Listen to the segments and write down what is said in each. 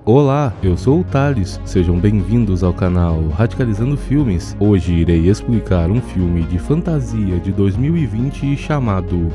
Olá, eu sou o Thales, sejam bem-vindos ao canal Radicalizando Filmes. Hoje irei explicar um filme de fantasia de 2020 chamado...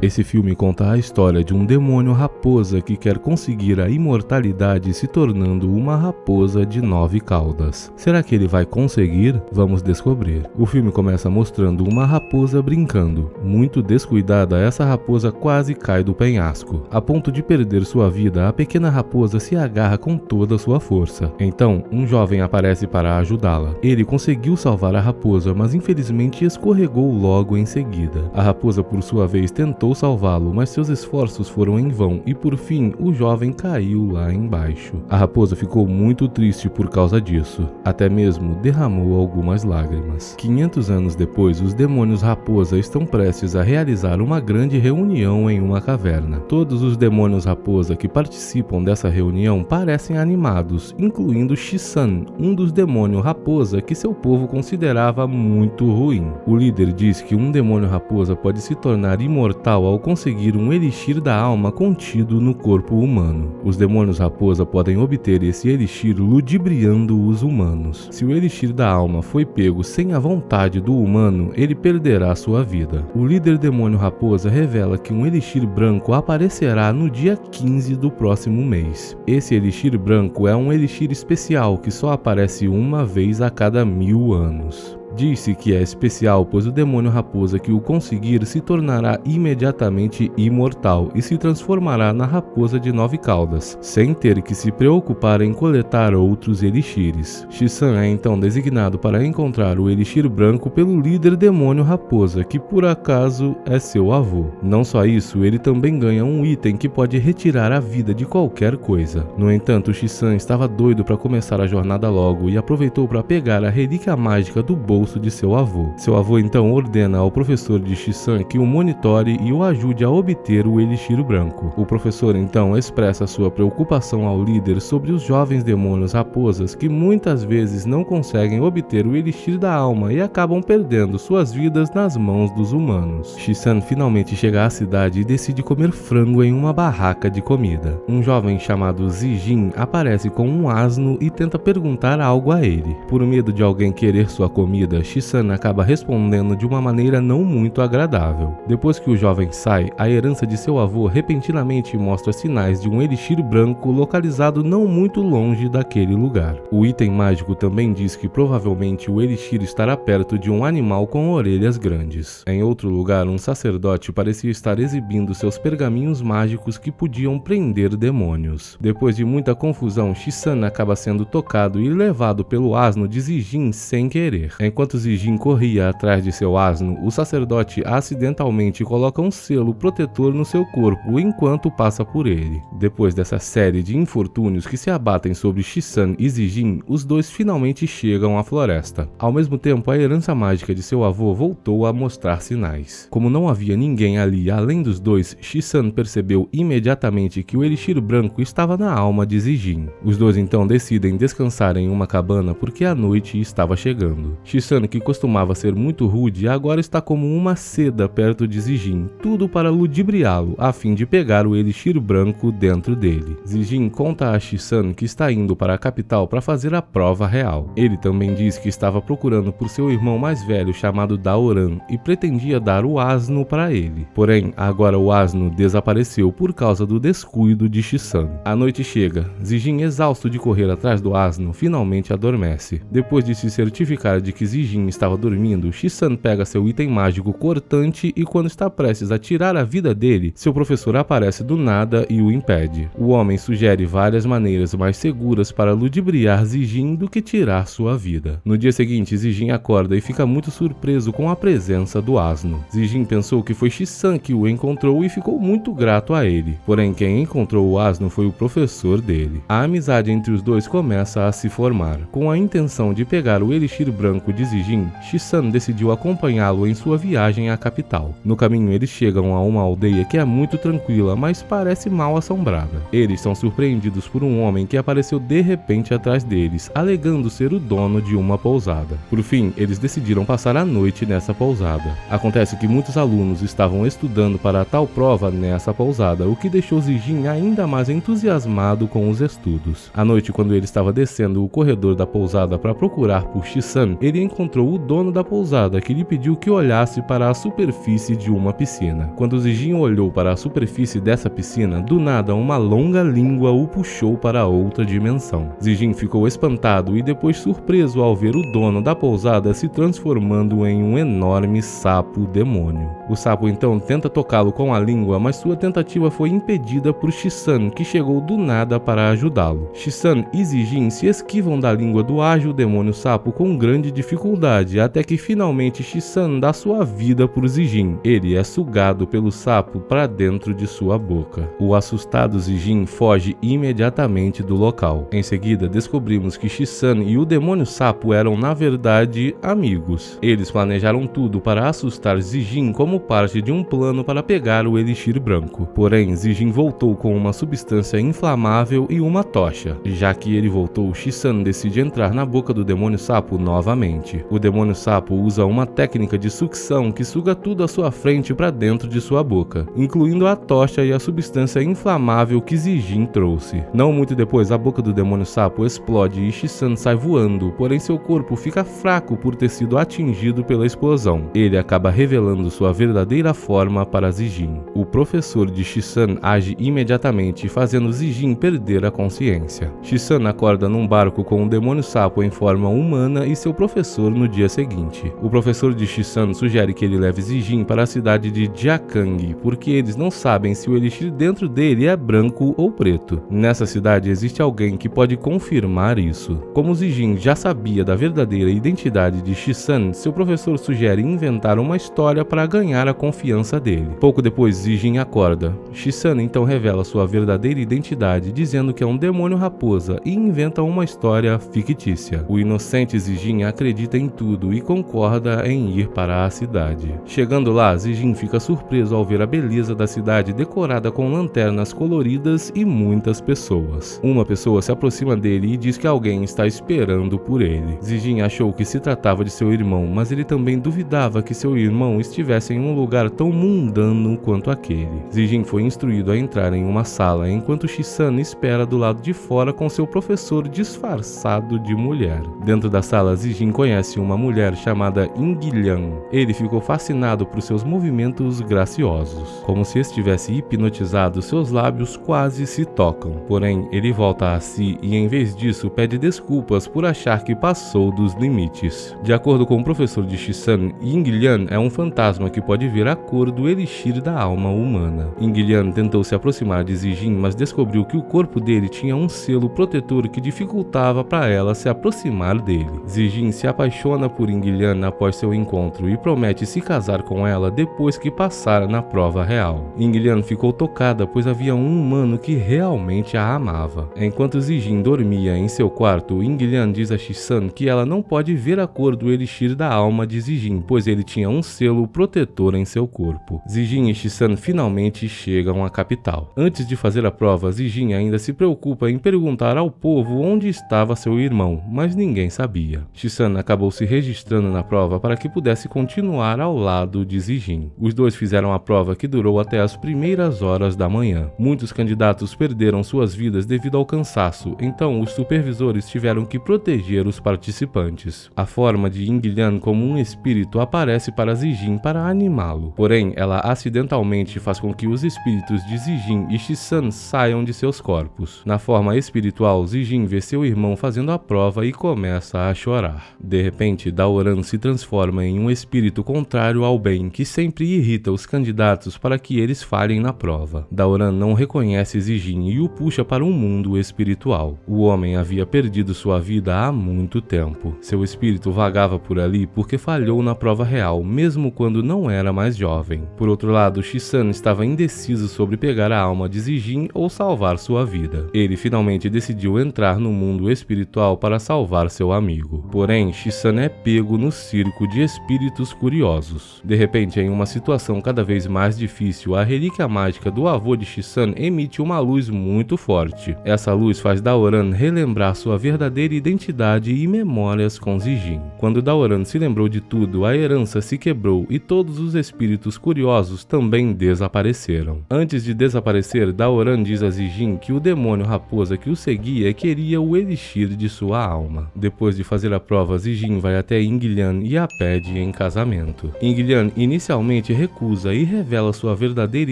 Esse filme conta a história de um demônio raposa que quer conseguir a imortalidade se tornando uma raposa de 9 caudas. Será que ele vai conseguir? Vamos descobrir. O filme começa mostrando uma raposa brincando. Muito descuidada, essa raposa quase cai do penhasco. A ponto de perder sua vida, a pequena raposa se agarra com toda a sua força. Então, um jovem aparece para ajudá-la. Ele conseguiu salvar a raposa, mas infelizmente escorregou logo em seguida. A raposa, por sua vez, tentou salvá-lo, mas seus esforços foram em vão e por fim o jovem caiu lá embaixo. A raposa ficou muito triste por causa disso, até mesmo derramou algumas lágrimas. 500 anos depois, os demônios raposa estão prestes a realizar uma grande reunião em uma caverna. Todos os demônios raposa que participam dessa reunião parecem animados, incluindo Shisan, um dos demônios raposa que seu povo considerava muito ruim. O líder diz que um demônio raposa pode se tornar imortal ao conseguir um elixir da alma contido no corpo humano. Os demônios raposa podem obter esse elixir ludibriando os humanos. Se o elixir da alma foi pego sem a vontade do humano, ele perderá sua vida. O líder demônio raposa revela que um elixir branco aparecerá no dia 15 do próximo mês. Esse elixir branco é um elixir especial que só aparece uma vez a cada 1000 anos. Disse que é especial, pois o demônio raposa que o conseguir se tornará imediatamente imortal e se transformará na raposa de 9 caudas, sem ter que se preocupar em coletar outros elixires. Shisan é então designado para encontrar o elixir branco pelo líder demônio raposa, que por acaso é seu avô. Não só isso, ele também ganha um item que pode retirar a vida de qualquer coisa. No entanto, Shisan estava doido para começar a jornada logo e aproveitou para pegar a relíquia mágica do bolso de seu avô. Seu avô então ordena ao professor de Shisan que o monitore e o ajude a obter o elixir branco. O professor então expressa sua preocupação ao líder sobre os jovens demônios raposas que muitas vezes não conseguem obter o elixir da alma e acabam perdendo suas vidas nas mãos dos humanos. Shisan finalmente chega à cidade e decide comer frango em uma barraca de comida. Um jovem chamado Zijin aparece com um asno e tenta perguntar algo a ele. Por medo de alguém querer sua comida, Shisan acaba respondendo de uma maneira não muito agradável. Depois que o jovem sai, a herança de seu avô repentinamente mostra sinais de um elixir branco localizado não muito longe daquele lugar. O item mágico também diz que provavelmente o elixir estará perto de um animal com orelhas grandes. Em outro lugar, um sacerdote parecia estar exibindo seus pergaminhos mágicos que podiam prender demônios. Depois de muita confusão, Shisan acaba sendo tocado e levado pelo asno de Zijin sem querer. Enquanto Zijin corria atrás de seu asno, o sacerdote acidentalmente coloca um selo protetor no seu corpo enquanto passa por ele. Depois dessa série de infortúnios que se abatem sobre Shisan e Zijin, os dois finalmente chegam à floresta. Ao mesmo tempo, a herança mágica de seu avô voltou a mostrar sinais. Como não havia ninguém ali além dos dois, Shisan percebeu imediatamente que o elixir branco estava na alma de Zijin. Os dois então decidem descansar em uma cabana porque a noite estava chegando. Shisan, que costumava ser muito rude, agora está como uma seda perto de Zijin, tudo para ludibriá-lo, a fim de pegar o elixir branco dentro dele. Zijin conta a Shisan que está indo para a capital para fazer a prova real. Ele também diz que estava procurando por seu irmão mais velho chamado Daoran e pretendia dar o asno para ele. Porém, agora o asno desapareceu por causa do descuido de Shisan. A noite chega. Zijin, exausto de correr atrás do asno, finalmente adormece. Depois de se certificar de que Zijin estava dormindo, Shisan pega seu item mágico cortante e quando está prestes a tirar a vida dele, seu professor aparece do nada e o impede. O homem sugere várias maneiras mais seguras para ludibriar Zijin do que tirar sua vida. No dia seguinte, Zijin acorda e fica muito surpreso com a presença do asno. Zijin pensou que foi Shisan que o encontrou e ficou muito grato a ele. Porém, quem encontrou o asno foi o professor dele. A amizade entre os dois começa a se formar. Com a intenção de pegar o elixir branco de Zijin, Shisan decidiu acompanhá-lo em sua viagem à capital. No caminho, eles chegam a uma aldeia que é muito tranquila, mas parece mal assombrada. Eles são surpreendidos por um homem que apareceu de repente atrás deles, alegando ser o dono de uma pousada. Por fim, eles decidiram passar a noite nessa pousada. Acontece que muitos alunos estavam estudando para tal prova nessa pousada, o que deixou Zijin ainda mais entusiasmado com os estudos. À noite, quando ele estava descendo o corredor da pousada para procurar por Shisan, ele encontrou o dono da pousada, que lhe pediu que olhasse para a superfície de uma piscina. Quando Zijin olhou para a superfície dessa piscina, do nada uma longa língua o puxou para outra dimensão. Zijin ficou espantado e depois surpreso ao ver o dono da pousada se transformando em um enorme sapo demônio. O sapo então tenta tocá-lo com a língua, mas sua tentativa foi impedida por Shisan, que chegou do nada para ajudá-lo. Shisan e Zijin se esquivam da língua do ágil demônio sapo com grande dificuldade, até que finalmente Shisan dá sua vida por Zijin. Ele é sugado pelo sapo para dentro de sua boca. O assustado Zijin foge imediatamente do local. Em seguida, descobrimos que Shisan e o demônio sapo eram na verdade amigos. Eles planejaram tudo para assustar Zijin como parte de um plano para pegar o elixir branco. Porém, Zijin voltou com uma substância inflamável e uma tocha. Já que ele voltou, Shisan decide entrar na boca do demônio sapo novamente. O demônio sapo usa uma técnica de sucção que suga tudo à sua frente para dentro de sua boca, incluindo a tocha e a substância inflamável que Zijin trouxe. Não muito depois, a boca do demônio sapo explode e Shisan sai voando, porém seu corpo fica fraco por ter sido atingido pela explosão. Ele acaba revelando sua verdadeira forma para Zijin. O professor de Shisan age imediatamente, fazendo Zijin perder a consciência. Shisan acorda num barco com um demônio sapo em forma humana e seu professor no dia seguinte. O professor de Shisan sugere que ele leve Zijin para a cidade de Jiakang, porque eles não sabem se o elixir dentro dele é branco ou preto. Nessa cidade existe alguém que pode confirmar isso. Como Zijin já sabia da verdadeira identidade de Shisan, seu professor sugere inventar uma história para ganhar a confiança dele. Pouco depois, Zijin acorda. Shisan então revela sua verdadeira identidade, dizendo que é um demônio raposa e inventa uma história fictícia. O inocente Zijin acredita em tudo e concorda em ir para a cidade. Chegando lá, Zijin fica surpreso ao ver a beleza da cidade decorada com lanternas coloridas e muitas pessoas. Uma pessoa se aproxima dele e diz que alguém está esperando por ele. Zijin achou que se tratava de seu irmão, mas ele também duvidava que seu irmão estivesse em um lugar tão mundano quanto aquele. Zijin foi instruído a entrar em uma sala, enquanto Shisan espera do lado de fora com seu professor disfarçado de mulher. Dentro da sala, Zijin conhece uma mulher chamada Yinglian. Ele ficou fascinado por seus movimentos graciosos. Como se estivesse hipnotizado, seus lábios quase se tocam. Porém, ele volta a si e, em vez disso, pede desculpas por achar que passou dos limites. De acordo com o professor de Shisan, Yinglian é um fantasma que pode ver a cor do elixir da alma humana. Yinglian tentou se aproximar de Zijin, mas descobriu que o corpo dele tinha um selo protetor que dificultava para ela se aproximar dele. Zijin se apaixona por Yinglian após seu encontro e promete se casar com ela depois que passar na prova real. Yinglian ficou tocada, pois havia um humano que realmente a amava. Enquanto Zijin dormia em seu quarto, Yinglian diz a Shisan que ela não pode ver a cor do elixir da alma de Zijin, pois ele tinha um selo protetor em seu corpo. Zijin e Shisan finalmente chegam à capital. Antes de fazer a prova, Zijin ainda se preocupa em perguntar ao povo onde estava seu irmão, mas ninguém sabia. Shisan acabou se registrando na prova para que pudesse continuar ao lado de Zijin. Os dois fizeram a prova, que durou até as primeiras horas da manhã. Muitos candidatos perderam suas vidas devido ao cansaço, então os supervisores tiveram que proteger os participantes. A forma de Yinglian como um espírito aparece para Zijin para animá-lo. Porém, ela acidentalmente faz com que os espíritos de Zijin e Shisan saiam de seus corpos. Na forma espiritual, Zijin vê seu irmão fazendo a prova e começa a chorar. De repente, Daoran se transforma em um espírito contrário ao bem, que sempre irrita os candidatos para que eles falhem na prova. Daoran não reconhece Zijin e o puxa para um mundo espiritual. O homem havia perdido sua vida há muito tempo. Seu espírito vagava por ali porque falhou na prova real, mesmo quando não era mais jovem. Por outro lado, Shisan estava indeciso sobre pegar a alma de Zijin ou salvar sua vida. Ele finalmente decidiu entrar no mundo espiritual para salvar seu amigo. Porém, Shisan é pego no circo de espíritos curiosos. De repente, em uma situação cada vez mais difícil, a relíquia mágica do avô de Shisan emite uma luz muito forte. Essa luz faz Daoran relembrar sua verdadeira identidade e memórias com Zijin. Quando Daoran se lembrou de tudo, a herança se quebrou e todos os espíritos curiosos também desapareceram. Antes de desaparecer, Daoran diz a Zijin que o demônio raposa que o seguia queria o elixir de sua alma. Depois de fazer a prova, Zijin vai até Yinglian e a pede em casamento. Yinglian inicialmente recusa e revela sua verdadeira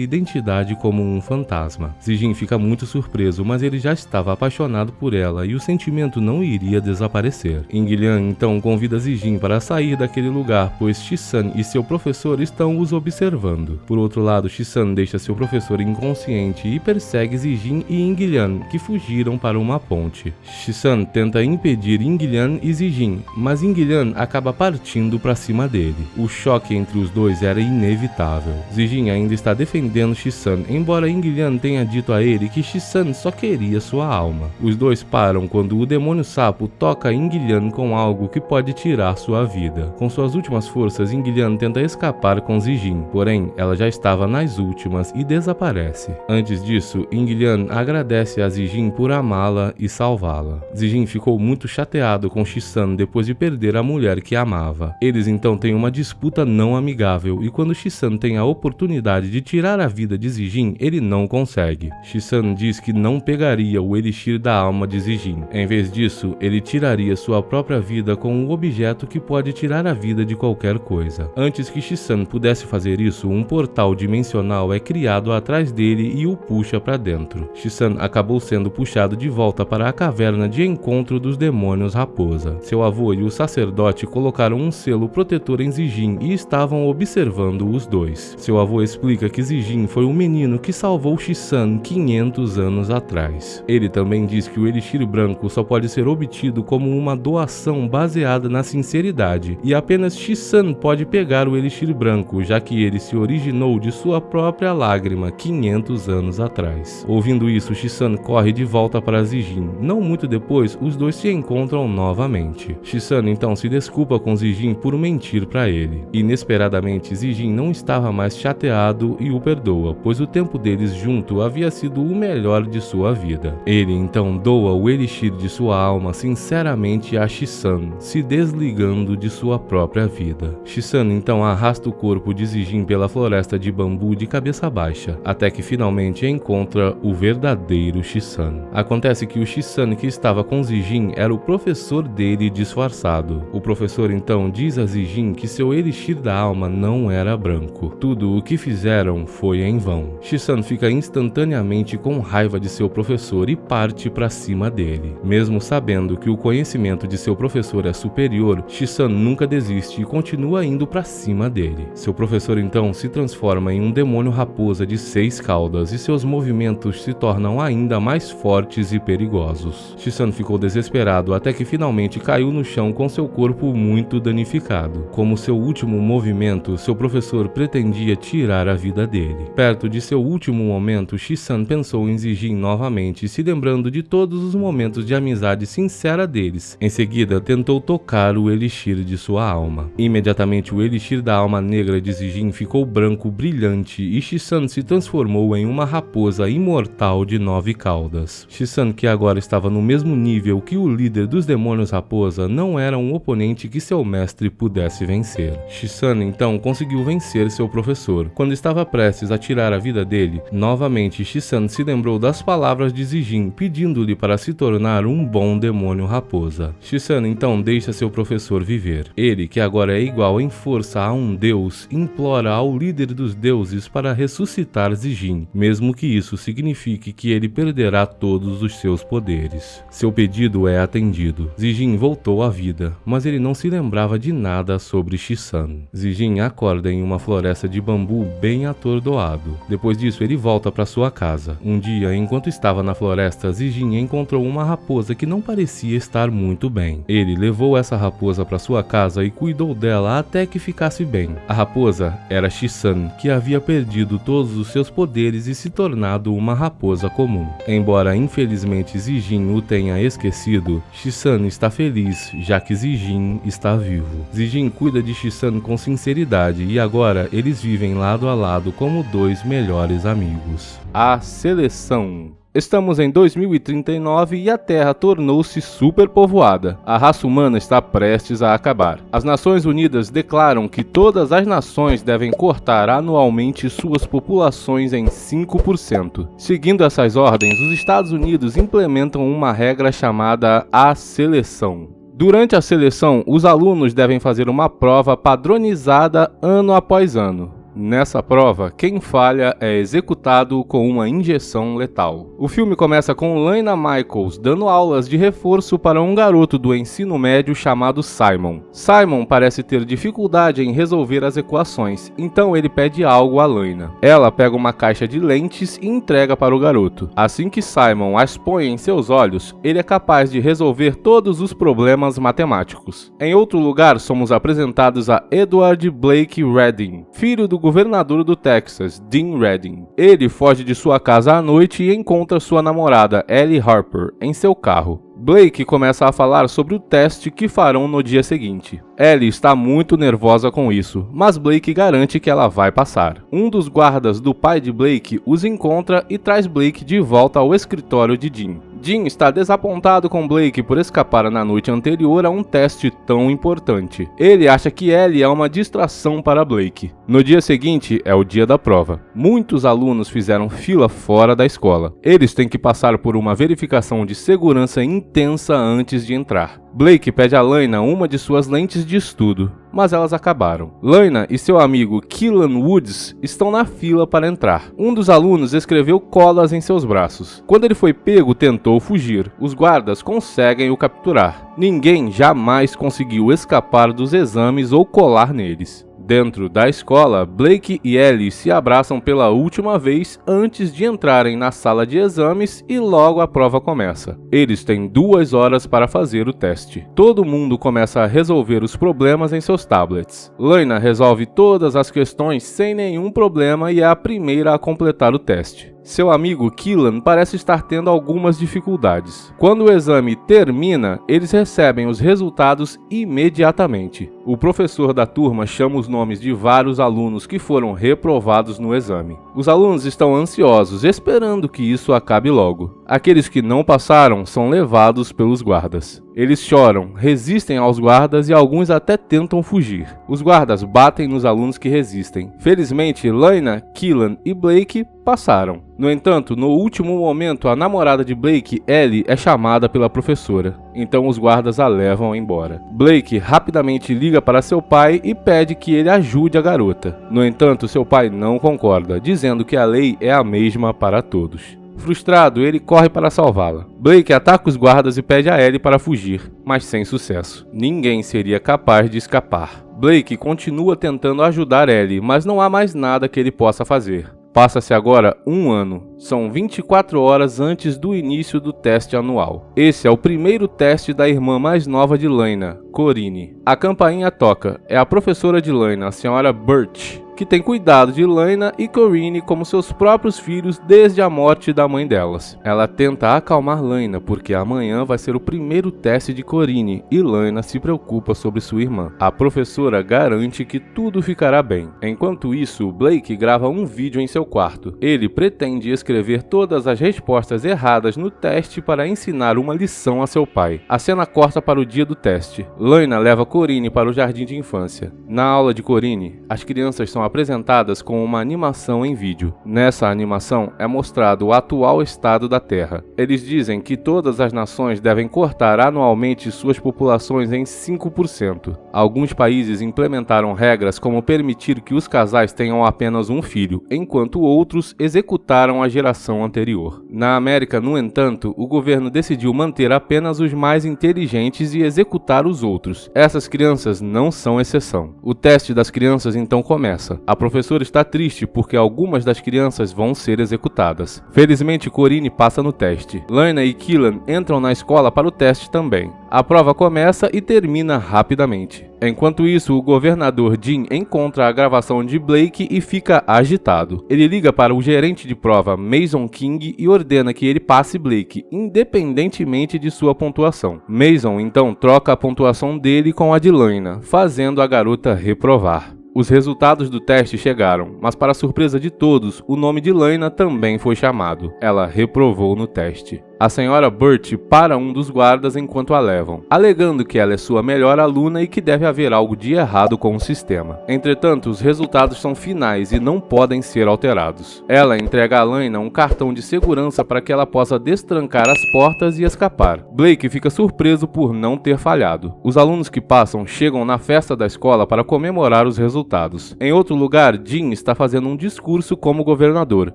identidade como um fantasma. Zijin fica muito surpreso, mas ele já estava apaixonado por ela e o sentimento não iria desaparecer. Yinglian então convida Zijin para sair daquele lugar, pois Shisan e seu professor estão os observando. Por outro lado, Shisan deixa seu professor inconsciente e persegue Zijin e Yinglian, que fugiram para uma ponte. Shisan tenta impedir Yinglian e Zijin, mas Yinglian acaba partindo para cima dele. O choque entre os dois era inevitável. Zijin ainda está defendendo Shisan, embora Yinglian tenha dito a ele que Shisan só queria sua alma. Os dois param quando o demônio sapo toca Yinglian com algo que pode tirar sua vida. Com suas últimas forças, Yinglian tenta escapar com Zijin, porém ela já estava nas últimas e desaparece. Antes disso, Yinglian agradece a Zijin por amá-la e salvá-la. Zijin ficou muito chateado com Shisan depois de perder a mulher que amava. Eles então têm uma disputa não amigável e quando Shisan tem a oportunidade de tirar a vida de Zijin, ele não consegue. Shisan diz que não pegaria o elixir da alma de Zijin. Em vez disso, ele tiraria sua própria vida com um objeto que pode tirar a vida de qualquer coisa. Antes que Shisan pudesse fazer isso, um portal dimensional é criado atrás dele e o puxa para dentro. Shisan acabou sendo puxado de volta para a caverna de encontro dos demônios raposa. Seu avô e o sacerdote colocaram um selo protetor em Zijin e estavam observando os dois. Seu avô explica que Zijin foi o menino que salvou Shisan 500 anos atrás. Ele também diz que o elixir branco só pode ser obtido como uma doação baseada na sinceridade, e apenas Shisan pode pegar o elixir branco, já que ele se originou de sua própria lágrima 500 anos atrás. Ouvindo isso, Shisan corre de volta para Zijin. Não muito depois, os dois se encontram novamente. Shisan então se desculpa com Zijin por mentir para ele. Inesperadamente, Zijin não estava mais chateado e o perdoa, pois o tempo deles junto havia sido o melhor de sua vida. Ele então doa o elixir de sua alma sinceramente a Shisan, se desligando de sua própria vida. Shisan então arrasta o corpo de Zijin pela floresta de bambu de cabeça baixa, até que finalmente encontra o verdadeiro Shisan. Acontece que o Shisan que estava com Zijin era o professor dele disfarçado. O professor então diz a Zijin que seu elixir da alma não era branco. Tudo o que fizeram foi em vão. Shisan fica instantaneamente com raiva de seu professor e parte para cima dele. Mesmo sabendo que o conhecimento de seu professor é superior, Shisan nunca desiste e continua indo para cima dele. Seu professor então se transforma em um demônio raposa de 6 caudas e seus movimentos se tornam ainda mais fortes e perigosos. Shisan ficou desesperado até que finalmente caiu no chão com seu corpo muito danificado. Como seu último movimento, seu professor pretendia tirar a vida dele. Perto de seu último momento, Shisan pensou em Zijin novamente, se lembrando de todos os momentos de amizade sincera deles. Em seguida, tentou tocar o elixir de sua alma. Imediatamente, o elixir da alma negra de Zijin ficou branco brilhante e Shisan se transformou em uma raposa imortal de 9 caudas. Shisan, que agora estava no mesmo nível que o líder dos demônios raposa, não era um oponente que seu mestre pudesse vencer. Shisan então conseguiu vencer seu professor. Quando estava prestes a tirar a vida dele, novamente Shisan se lembrou das palavras de Zijin, pedindo-lhe para se tornar um bom demônio raposa. Shisan então deixa seu professor viver. Ele, que agora é igual em força a um deus, implora ao líder dos deuses para ressuscitar Zijin, mesmo que isso signifique que ele perderá todos os seus poderes. Seu pedido é atendido. Zijin voltou à vida, mas ele não se lembrava de nada sobre Shisan. Zijin acorda em uma floresta de bambu bem atordoado. Depois disso, ele volta para sua casa. Um dia, enquanto estava na floresta, Zijin encontrou uma raposa que não parecia estar muito bem. Ele levou essa raposa para sua casa e cuidou dela até que ficasse bem. A raposa era Shi-san, que havia perdido todos os seus poderes e se tornado uma raposa comum. Embora infelizmente Zijin o tenha esquecido, Shi-san está feliz, já que Zijin está vivo. Zijin cuida de Shi-san com sinceridade e agora eles vivem lado a lado como dois melhores amigos. A seleção. Estamos em 2039 e a Terra tornou-se superpovoada. A raça humana está prestes a acabar. As Nações Unidas declaram que todas as nações devem cortar anualmente suas populações em 5%. Seguindo essas ordens, os Estados Unidos implementam uma regra chamada a seleção. Durante a seleção, os alunos devem fazer uma prova padronizada ano após ano. Nessa prova, quem falha é executado com uma injeção letal. O filme começa com Lena Michaels dando aulas de reforço para um garoto do ensino médio chamado Simon. Simon parece ter dificuldade em resolver as equações, então ele pede algo a Lena. Ela pega uma caixa de lentes e entrega para o garoto. Assim que Simon as põe em seus olhos, ele é capaz de resolver todos os problemas matemáticos. Em outro lugar, somos apresentados a Edward Blake Redding, filho do governador do Texas, Dean Redding. Ele foge de sua casa à noite e encontra sua namorada, Ellie Harper, em seu carro. Blake começa a falar sobre o teste que farão no dia seguinte. Ellie está muito nervosa com isso, mas Blake garante que ela vai passar. Um dos guardas do pai de Blake os encontra e traz Blake de volta ao escritório de Dean. Dean está desapontado com Blake por escapar na noite anterior a um teste tão importante. Ele acha que Ellie é uma distração para Blake. No dia seguinte é o dia da prova. Muitos alunos fizeram fila fora da escola. Eles têm que passar por uma verificação de segurança intensa antes de entrar. Blake pede a Lena uma de suas lentes de estudo, mas elas acabaram. Lena e seu amigo Killan Woods estão na fila para entrar. Um dos alunos escreveu colas em seus braços. Quando ele foi pego, tentou fugir. Os guardas conseguem o capturar. Ninguém jamais conseguiu escapar dos exames ou colar neles. Dentro da escola, Blake e Ellie se abraçam pela última vez antes de entrarem na sala de exames e logo a prova começa. Eles têm 2 horas para fazer o teste. Todo mundo começa a resolver os problemas em seus tablets. Lena resolve todas as questões sem nenhum problema e é a primeira a completar o teste. Seu amigo Killan parece estar tendo algumas dificuldades. Quando o exame termina, eles recebem os resultados imediatamente. O professor da turma chama os nomes de vários alunos que foram reprovados no exame. Os alunos estão ansiosos, esperando que isso acabe logo. Aqueles que não passaram são levados pelos guardas. Eles choram, resistem aos guardas e alguns até tentam fugir. Os guardas batem nos alunos que resistem. Felizmente, Lena, Killan e Blake passaram. No entanto, no último momento, a namorada de Blake, Ellie, é chamada pela professora. Então os guardas a levam embora. Blake rapidamente liga para seu pai e pede que ele ajude a garota. No entanto, seu pai não concorda, dizendo que a lei é a mesma para todos. Frustrado, ele corre para salvá-la. Blake ataca os guardas e pede a Ellie para fugir, mas sem sucesso. Ninguém seria capaz de escapar. Blake continua tentando ajudar Ellie, mas não há mais nada que ele possa fazer. Passa-se agora 1 ano. São 24 horas antes do início do teste anual. Esse é o primeiro teste da irmã mais nova de Lena, Corinne. A campainha toca. É a professora de Lena, a senhora Birch, que tem cuidado de Lena e Corinne como seus próprios filhos desde a morte da mãe delas. Ela tenta acalmar Lena porque amanhã vai ser o primeiro teste de Corinne e Lena se preocupa sobre sua irmã. A professora garante que tudo ficará bem. Enquanto isso, Blake grava um vídeo em seu quarto. Ele pretende escrever todas as respostas erradas no teste para ensinar uma lição a seu pai. A cena corta para o dia do teste. Lena leva Corinne para o jardim de infância. Na aula de Corinne, as crianças são apresentadas com uma animação em vídeo. Nessa animação é mostrado o atual estado da Terra. Eles dizem que todas as nações devem cortar anualmente suas populações em 5%. Alguns países implementaram regras como permitir que os casais tenham apenas um filho, enquanto outros executaram a geração anterior. Na América, no entanto, o governo decidiu manter apenas os mais inteligentes e executar os outros. Essas crianças não são exceção. O teste das crianças então começa. escola. A professora está triste porque algumas das crianças vão ser executadas. Felizmente, Corinne passa no teste. Lena e Killan entram na escola para o teste também. A prova começa e termina rapidamente. Enquanto isso, o governador Jim encontra a gravação de Blake e fica agitado. Ele liga para o gerente de prova, Mason King, e ordena que ele passe Blake, independentemente de sua pontuação. Mason então troca a pontuação dele com a de Lena, fazendo a garota reprovar. Os resultados do teste chegaram, mas para surpresa de todos, o nome de Lena também foi chamado. Ela reprovou no teste. A senhora Burt para um dos guardas enquanto a levam, alegando que ela é sua melhor aluna e que deve haver algo de errado com o sistema. Entretanto, os resultados são finais e não podem ser alterados. Ela entrega a Lena um cartão de segurança para que ela possa destrancar as portas e escapar. Blake fica surpreso por não ter falhado. Os alunos que passam chegam na festa da escola para comemorar os resultados. Em outro lugar, Jim está fazendo um discurso como governador.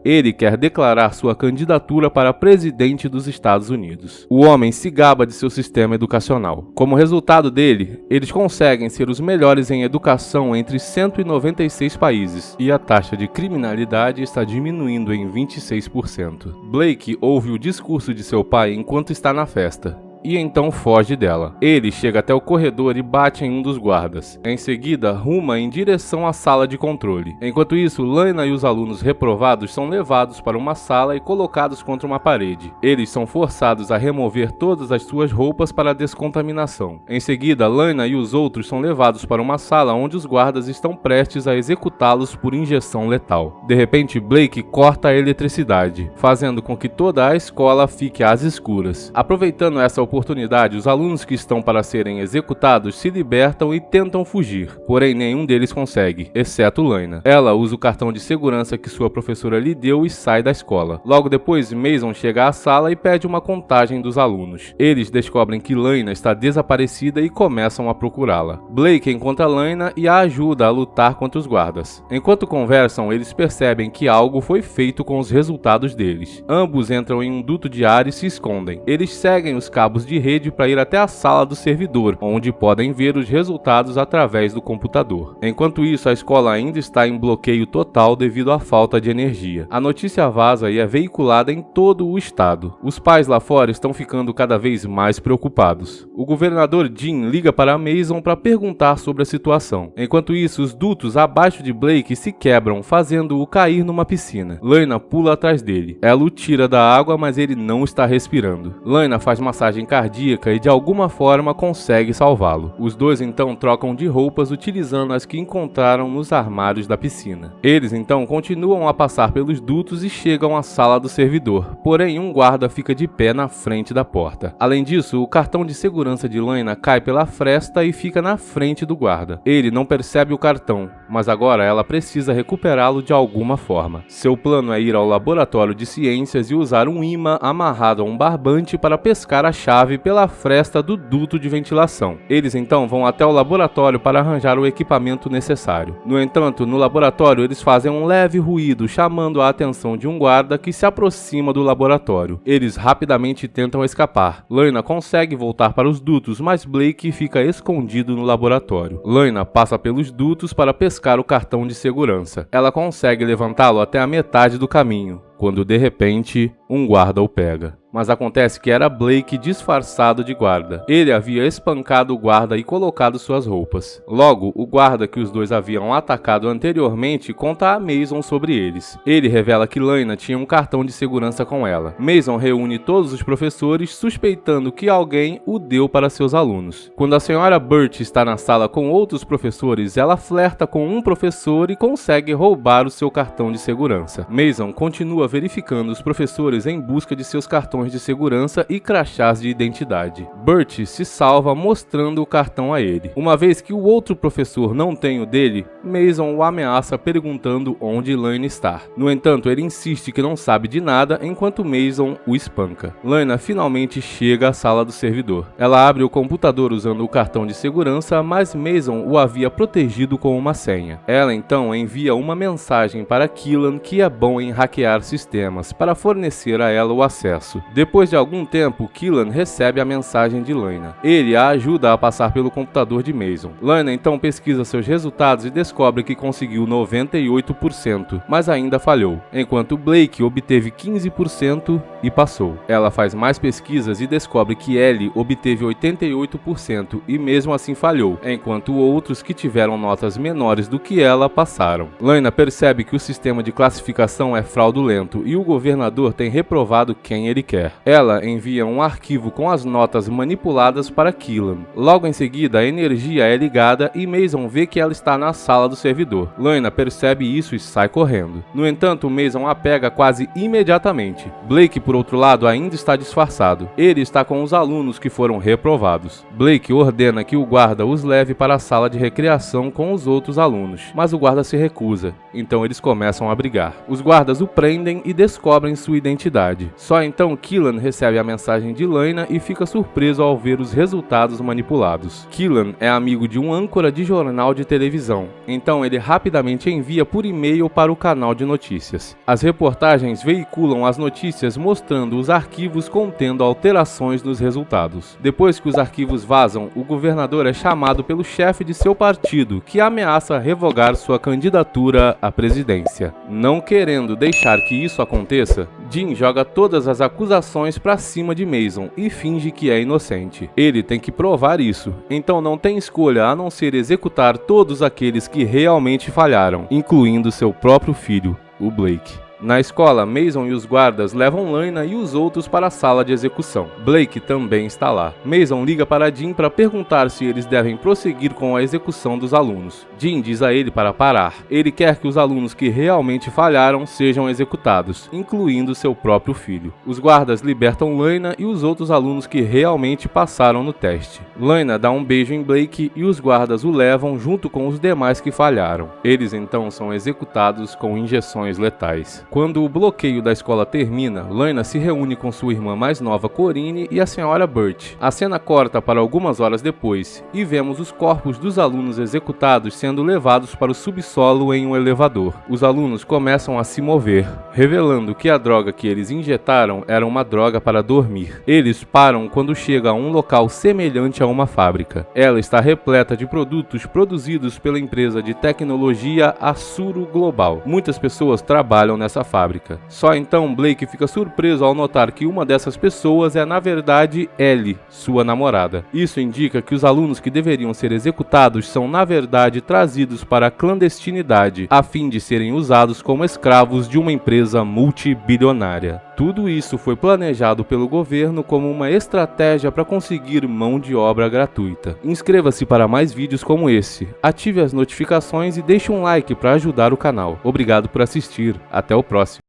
Ele quer declarar sua candidatura para presidente dos Estados Unidos. O homem se gaba de seu sistema educacional. Como resultado dele, eles conseguem ser os melhores em educação entre 196 países e a taxa de criminalidade está diminuindo em 26%. Blake ouve o discurso de seu pai enquanto está na festa e então foge dela. Ele chega até o corredor e bate em um dos guardas. Em seguida, ruma em direção à sala de controle. Enquanto isso, Lena e os alunos reprovados são levados para uma sala e colocados contra uma parede. Eles são forçados a remover todas as suas roupas para a descontaminação. Em seguida, Lena e os outros são levados para uma sala onde os guardas estão prestes a executá-los por injeção letal. De repente, Blake corta a eletricidade, fazendo com que toda a escola fique às escuras. Aproveitando essa oportunidade, os alunos que estão para serem executados se libertam e tentam fugir, porém nenhum deles consegue, exceto Lena. Ela usa o cartão de segurança que sua professora lhe deu e sai da escola. Logo depois, Mason chega à sala e pede uma contagem dos alunos. Eles descobrem que Lena está desaparecida e começam a procurá-la. Blake encontra Lena e a ajuda a lutar contra os guardas. Enquanto conversam, eles percebem que algo foi feito com os resultados deles. Ambos entram em um duto de ar e se escondem. Eles seguem os cabos de rede para ir até a sala do servidor, onde podem ver os resultados através do computador. Enquanto isso, a escola ainda está em bloqueio total devido à falta de energia. A notícia vaza e é veiculada em todo o estado. Os pais lá fora estão ficando cada vez mais preocupados. O governador Jim liga para Mason para perguntar sobre a situação. Enquanto isso, os dutos abaixo de Blake se quebram, fazendo-o cair numa piscina. Lena pula atrás dele. Ela o tira da água, mas ele não está respirando. Lena faz massagem cardíaca e de alguma forma consegue salvá-lo. Os dois então trocam de roupas utilizando as que encontraram nos armários da piscina. Eles então continuam a passar pelos dutos e chegam à sala do servidor, porém um guarda fica de pé na frente da porta. Além disso, o cartão de segurança de Lena cai pela fresta e fica na frente do guarda. Ele não percebe o cartão, mas agora ela precisa recuperá-lo de alguma forma. Seu plano é ir ao laboratório de ciências e usar um imã amarrado a um barbante para pescar a chave pela fresta do duto de ventilação. Eles então vão até o laboratório para arranjar o equipamento necessário. No entanto, no laboratório eles fazem um leve ruído, chamando a atenção de um guarda que se aproxima do laboratório. Eles rapidamente tentam escapar. Lena consegue voltar para os dutos, mas Blake fica escondido no laboratório. Lena passa pelos dutos para pescar o cartão de segurança. Ela consegue levantá-lo até a metade do caminho, quando de repente um guarda o pega. Mas acontece que era Blake disfarçado de guarda. Ele havia espancado o guarda e colocado suas roupas. Logo, o guarda que os dois haviam atacado anteriormente conta a Mason sobre eles. Ele revela que Lena tinha um cartão de segurança com ela. Mason reúne todos os professores, suspeitando que alguém o deu para seus alunos. Quando a senhora Burt está na sala com outros professores, ela flerta com um professor e consegue roubar o seu cartão de segurança. Mason continua verificando os professores em busca de seus cartões de segurança e crachás de identidade. Burt se salva mostrando o cartão a ele. Uma vez que o outro professor não tem o dele, Mason o ameaça perguntando onde Lena está. No entanto, ele insiste que não sabe de nada enquanto Mason o espanca. Lena finalmente chega à sala do servidor. Ela abre o computador usando o cartão de segurança, mas Mason o havia protegido com uma senha. Ela então envia uma mensagem para Killan que é bom em hackear sistemas sistemas para fornecer a ela o acesso. Depois de algum tempo, Keelan recebe a mensagem de Lena. Ele a ajuda a passar pelo computador de Mason. Lena então pesquisa seus resultados e descobre que conseguiu 98%, mas ainda falhou, enquanto Blake obteve 15% e passou. Ela faz mais pesquisas e descobre que Ellie obteve 88% e mesmo assim falhou, enquanto outros que tiveram notas menores do que ela passaram. Lena percebe que o sistema de classificação é fraudulento e o governador tem reprovado quem ele quer. Ela envia um arquivo com as notas manipuladas para Keelan. Logo em seguida, a energia é ligada e Mason vê que ela está na sala do servidor. Lena percebe isso e sai correndo. No entanto, Mason a pega quase imediatamente. Blake, por outro lado, ainda está disfarçado. Ele está com os alunos que foram reprovados. Blake ordena que o guarda os leve para a sala de recreação com os outros alunos, mas o guarda se recusa, então eles começam a brigar. Os guardas o prendem e descobrem sua identidade. Só então Keelan recebe a mensagem de Lena e fica surpreso ao ver os resultados manipulados. Keelan é amigo de um âncora de jornal de televisão, então ele rapidamente envia por e-mail para o canal de notícias. As reportagens veiculam as notícias mostrando os arquivos contendo alterações nos resultados. Depois que os arquivos vazam, o governador é chamado pelo chefe de seu partido, que ameaça revogar sua candidatura à presidência. Não querendo deixar que isso aconteça, Jim joga todas as acusações para cima de Mason e finge que é inocente. Ele tem que provar isso, então não tem escolha a não ser executar todos aqueles que realmente falharam, incluindo seu próprio filho, o Blake. Na escola, Mason e os guardas levam Lena e os outros para a sala de execução. Blake também está lá. Mason liga para Jim para perguntar se eles devem prosseguir com a execução dos alunos. Jim diz a ele para parar. Ele quer que os alunos que realmente falharam sejam executados, incluindo seu próprio filho. Os guardas libertam Lena e os outros alunos que realmente passaram no teste. Lena dá um beijo em Blake e os guardas o levam junto com os demais que falharam. Eles então são executados com injeções letais. Quando o bloqueio da escola termina, Lena se reúne com sua irmã mais nova Corinne e a senhora Burt. A cena corta para algumas horas depois e vemos os corpos dos alunos executados sendo levados para o subsolo em um elevador. Os alunos começam a se mover, revelando que a droga que eles injetaram era uma droga para dormir. Eles param quando chega a um local semelhante a uma fábrica. Ela está repleta de produtos produzidos pela empresa de tecnologia Assuro Global. Muitas pessoas trabalham nessa fábrica. Só então Blake fica surpreso ao notar que uma dessas pessoas é na verdade Ellie, sua namorada. Isso indica que os alunos que deveriam ser executados são na verdade trazidos para a clandestinidade, a fim de serem usados como escravos de uma empresa multibilionária. Tudo isso foi planejado pelo governo como uma estratégia para conseguir mão de obra gratuita. Inscreva-se para mais vídeos como esse, ative as notificações e deixe um like para ajudar o canal. Obrigado por assistir, até o próximo.